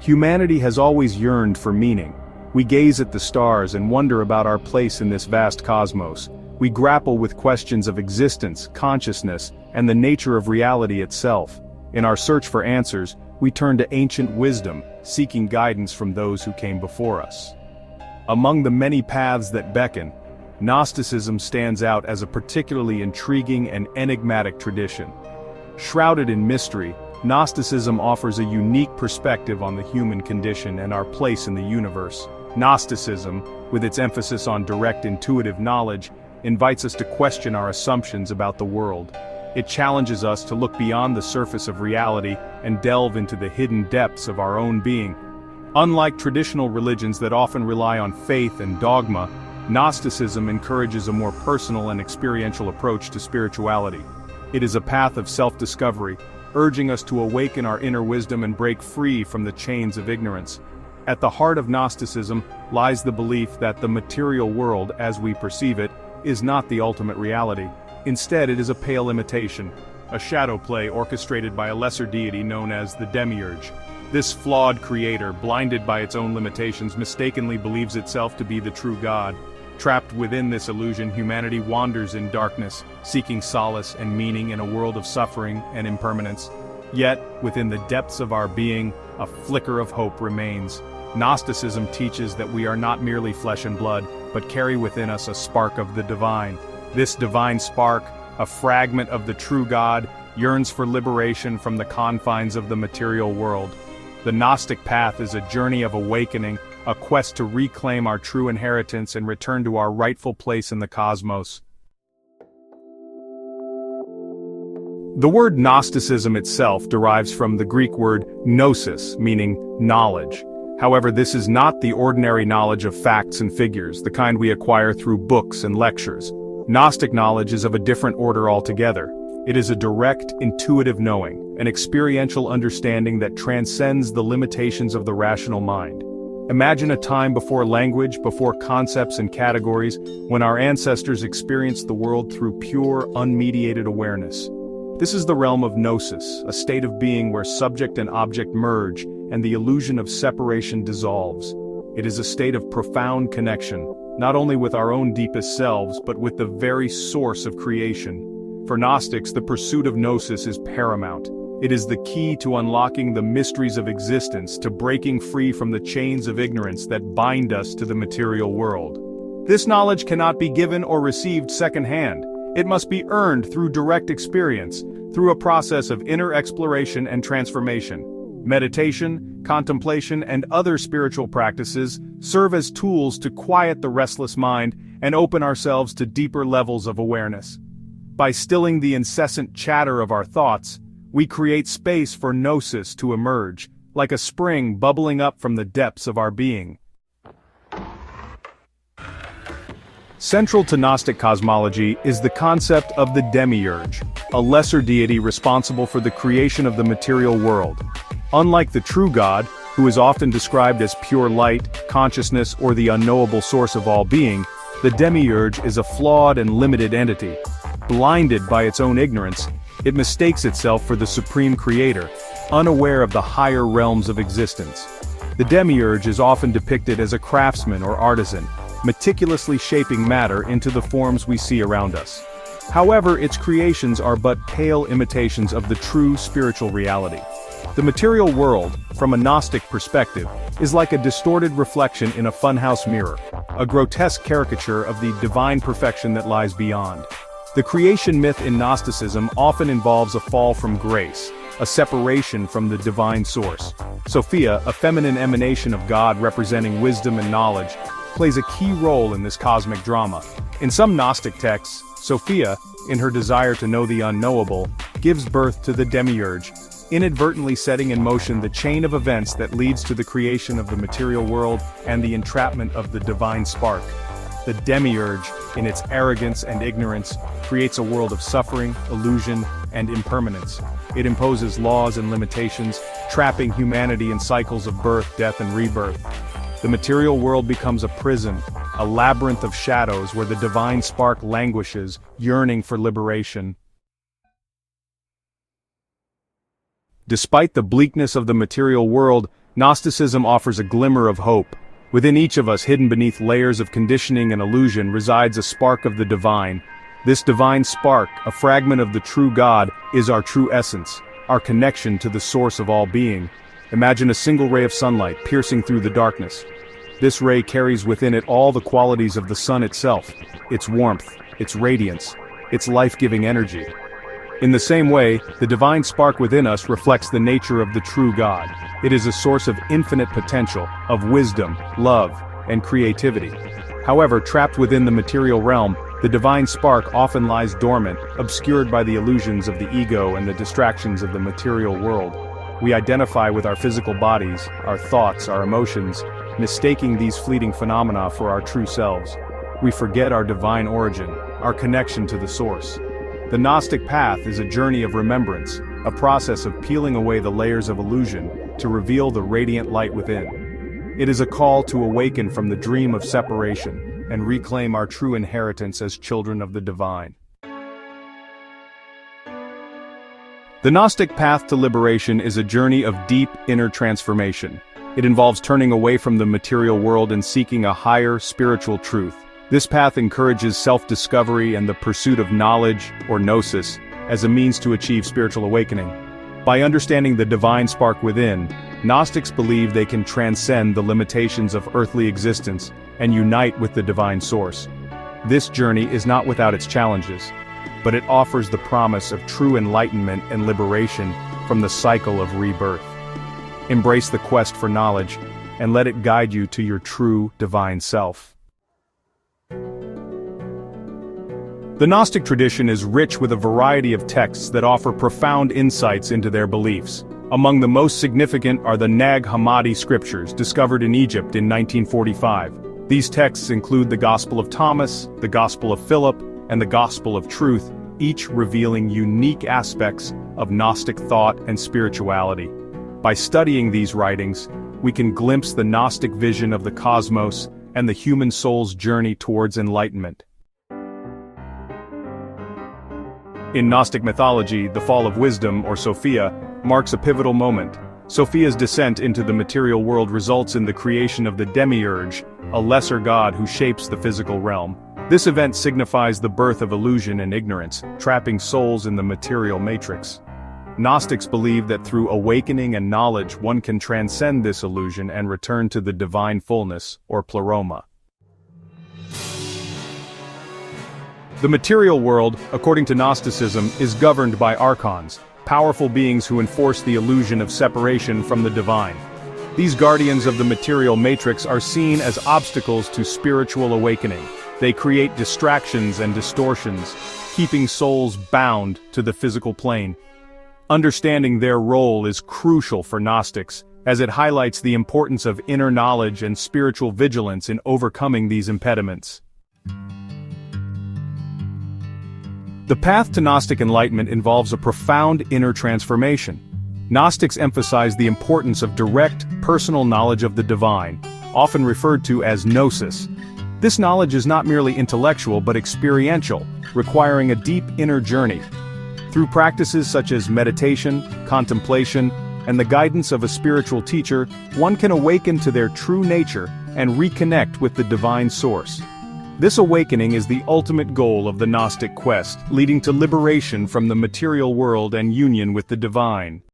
Humanity has always yearned for meaning. We gaze at the stars and wonder about our place in this vast cosmos. We grapple with questions of existence, consciousness, and the nature of reality itself. In our search for answers, we turn to ancient wisdom, seeking guidance from those who came before us. Among the many paths that beckon, Gnosticism stands out as a particularly intriguing and enigmatic tradition. Shrouded in mystery, Gnosticism offers a unique perspective on the human condition and our place in the universe. Gnosticism, with its emphasis on direct intuitive knowledge, invites us to question our assumptions about the world. It challenges us to look beyond the surface of reality and delve into the hidden depths of our own being. Unlike traditional religions that often rely on faith and dogma, Gnosticism encourages a more personal and experiential approach to spirituality. It is a path of self-discovery, urging us to awaken our inner wisdom and break free from the chains of ignorance. At the heart of Gnosticism lies the belief that the material world, as we perceive it, is not the ultimate reality. Instead, it is a pale imitation, a shadow play orchestrated by a lesser deity known as the Demiurge. This flawed creator, blinded by its own limitations, mistakenly believes itself to be the true God. Trapped within this illusion, humanity wanders in darkness, seeking solace and meaning in a world of suffering and impermanence. Yet, within the depths of our being, a flicker of hope remains. Gnosticism teaches that we are not merely flesh and blood, but carry within us a spark of the divine. This divine spark, a fragment of the true God, yearns for liberation from the confines of the material world. The Gnostic path is a journey of awakening, a quest to reclaim our true inheritance and return to our rightful place in the cosmos. The word Gnosticism itself derives from the Greek word gnosis, meaning knowledge. However, this is not the ordinary knowledge of facts and figures, the kind we acquire through books and lectures. Gnostic knowledge is of a different order altogether. It is a direct, intuitive knowing, an experiential understanding that transcends the limitations of the rational mind. Imagine a time before language, before concepts and categories, when our ancestors experienced the world through pure, unmediated awareness. This is the realm of gnosis, a state of being where subject and object merge, and the illusion of separation dissolves. It is a state of profound connection, not only with our own deepest selves, but with the very source of creation. For Gnostics, the pursuit of gnosis is paramount. It is the key to unlocking the mysteries of existence, to breaking free from the chains of ignorance that bind us to the material world. This knowledge cannot be given or received secondhand. It must be earned through direct experience, through a process of inner exploration and transformation. Meditation, contemplation, and other spiritual practices serve as tools to quiet the restless mind and open ourselves to deeper levels of awareness. By stilling the incessant chatter of our thoughts, we create space for gnosis to emerge, like a spring bubbling up from the depths of our being. Central to Gnostic cosmology is the concept of the Demiurge, a lesser deity responsible for the creation of the material world. Unlike the true God, who is often described as pure light, consciousness, or the unknowable source of all being, the Demiurge is a flawed and limited entity. Blinded by its own ignorance, it mistakes itself for the supreme creator, unaware of the higher realms of existence. The Demiurge is often depicted as a craftsman or artisan, meticulously shaping matter into the forms we see around us. However, its creations are but pale imitations of the true spiritual reality. The material world, from a Gnostic perspective, is like a distorted reflection in a funhouse mirror, a grotesque caricature of the divine perfection that lies beyond. The creation myth in Gnosticism often involves a fall from grace, a separation from the divine source. Sophia, a feminine emanation of God representing wisdom and knowledge, plays a key role in this cosmic drama. In some Gnostic texts, Sophia, in her desire to know the unknowable, gives birth to the Demiurge, inadvertently setting in motion the chain of events that leads to the creation of the material world and the entrapment of the divine spark. The Demiurge, in its arrogance and ignorance, creates a world of suffering, illusion, and impermanence. It imposes laws and limitations, trapping humanity in cycles of birth, death, and rebirth. The material world becomes a prison, a labyrinth of shadows where the divine spark languishes, yearning for liberation. Despite the bleakness of the material world, Gnosticism offers a glimmer of hope. Within each of us, hidden beneath layers of conditioning and illusion, resides a spark of the divine. This divine spark, a fragment of the true God, is our true essence, our connection to the source of all being. Imagine a single ray of sunlight piercing through the darkness. This ray carries within it all the qualities of the sun itself, its warmth, its radiance, its life-giving energy. In the same way, the divine spark within us reflects the nature of the true God. It is a source of infinite potential, of wisdom, love, and creativity. However, trapped within the material realm, the divine spark often lies dormant, obscured by the illusions of the ego and the distractions of the material world. We identify with our physical bodies, our thoughts, our emotions, mistaking these fleeting phenomena for our true selves. We forget our divine origin, our connection to the source. The Gnostic path is a journey of remembrance, a process of peeling away the layers of illusion to reveal the radiant light within. It is a call to awaken from the dream of separation and reclaim our true inheritance as children of the divine. The Gnostic path to liberation is a journey of deep inner transformation. It involves turning away from the material world and seeking a higher spiritual truth. This path encourages self-discovery and the pursuit of knowledge, or gnosis, as a means to achieve spiritual awakening. By understanding the divine spark within, Gnostics believe they can transcend the limitations of earthly existence and unite with the divine source. This journey is not without its challenges, but it offers the promise of true enlightenment and liberation from the cycle of rebirth. Embrace the quest for knowledge, and let it guide you to your true divine self. The Gnostic tradition is rich with a variety of texts that offer profound insights into their beliefs. Among the most significant are the Nag Hammadi scriptures discovered in Egypt in 1945. These texts include the Gospel of Thomas, the Gospel of Philip, and the Gospel of Truth, each revealing unique aspects of Gnostic thought and spirituality. By studying these writings, we can glimpse the Gnostic vision of the cosmos and the human soul's journey towards enlightenment. In Gnostic mythology, the fall of wisdom, or Sophia, marks a pivotal moment. Sophia's descent into the material world results in the creation of the demiurge, a lesser god who shapes the physical realm. This event signifies the birth of illusion and ignorance, trapping souls in the material matrix. Gnostics believe that through awakening and knowledge one can transcend this illusion and return to the divine fullness, or pleroma. The material world, according to Gnosticism, is governed by archons, powerful beings who enforce the illusion of separation from the divine. These guardians of the material matrix are seen as obstacles to spiritual awakening. They create distractions and distortions, keeping souls bound to the physical plane. Understanding their role is crucial for Gnostics, as it highlights the importance of inner knowledge and spiritual vigilance in overcoming these impediments. The path to Gnostic enlightenment involves a profound inner transformation. Gnostics emphasize the importance of direct, personal knowledge of the divine, often referred to as gnosis. This knowledge is not merely intellectual but experiential, requiring a deep inner journey. Through practices such as meditation, contemplation, and the guidance of a spiritual teacher, one can awaken to their true nature and reconnect with the divine source. This awakening is the ultimate goal of the Gnostic quest, leading to liberation from the material world and union with the divine.